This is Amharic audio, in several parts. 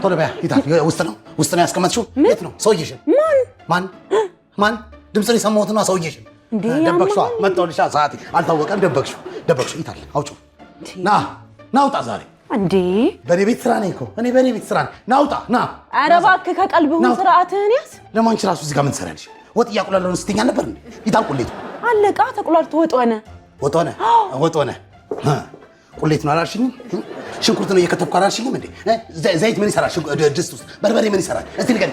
ቶሎ በያ ይታል ውስጥ ነው ያስቀመጥሽው የት ነው ሰውዬሽ ማን ድምጽን የሰማሁት ነው ሰውዬሽ ደበቅሽው መጣሁልሽ ሰዓት አልታወቀም ደበቅሽው ይታል አውጪው ናውጣ ዛሬ እንዴ በኔ ቤት ስራ ነኝ እኮ እኔ በኔ ቤት ስራ ነኝ ናውጣ ኧረ እባክህ ከቀልብህ ስርዓትህን ያዝ ለማንቺ ራሱ እዚህ ጋር ምን ትሰሪያለሽ ወጥ እያቁላለሁ ስትይኝ አልነበር እንዴ ይታል ቁሌቱ አለቃ ተቁላልቶ ወጥ ሆነ ቁሌት ነው አላልሽኝም ሽንኩርት ነው እየከተፍኩ አላልሽኝም እንዴ ዘይት ምን ይሰራል ድስት ውስጥ በርበሬ ምን ይሰራል እስቲ ንገሪ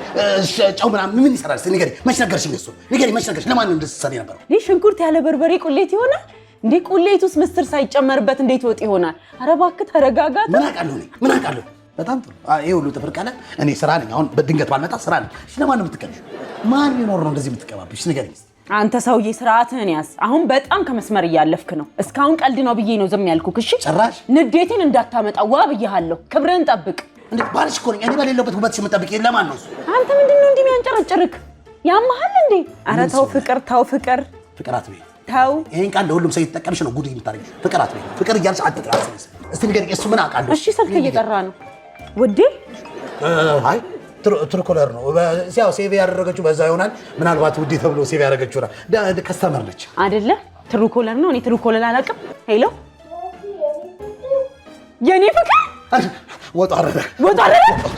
ጨው ምናምን ምን ይሰራል እስቲ ንገሪ መች ነገርሽኝ እሱ ንገሪ መች ነገርሽ ለማን ነው እንደሰሰሪ ነበር ሽንኩርት ያለ በርበሬ ቁሌት ይሆናል እንዴ ቁሌቱስ ምስር ሳይጨመርበት እንዴት ወጥ ይሆናል ኧረ እባክህ ተረጋጋ ምን አውቃለሁ በጣም ጥሩ ይሄ ሁሉ ጥፍር ቀለ እኔ ስራ ነኝ አሁን በድንገት ባልመጣ ስራ ነኝ እሺ ለማን ነው የምትቀበልሽ ማን ቢኖር ነው እንደዚህ የምትቀባብሽ ንገሪኝ አንተ ሰውዬ ስርዓትህን ያዝ አሁን በጣም ከመስመር እያለፍክ ነው እስካሁን ቀልድ ነው ብዬ ነው ዝም ያልኩክ እሺ ጭራሽ ንዴቴን እንዳታመጣ ዋ ብዬሃለሁ ክብርህን ጠብቅ እንዴ ባልሽ እኮ ነኝ እኔ በሌለበት ውበትሽ የምጠብቅ ለማን ነው እሱ አንተ ምንድነው እንዲህ የሚያንጨረጭርክ ያማሃል እንዴ ኧረ ተው ፍቅር አትበይ ተው ይሄን ቃል ለሁሉም ሰው የተጠቀምሽ ነው ጉድ የምታረጊው ፍቅር አትበይ ፍቅር እያልሽ አትጥራስ እስቲ ንገሪኝ እሱ ምን አውቃለሁ እሺ ስልክ እየጠራ ነው ውዴ አይ ትሩኮለር ነው ሲያው ሴቭ ያደረገችው በዛ ይሆናል ምናልባት ውዴ ተብሎ ሴቭ ያደረገችው ከስተመር ነች አይደለ ትሩኮለር ነው እኔ ትሩኮለር አላውቅም ሄሎ የኔ ፍቅር ወጣ አረደ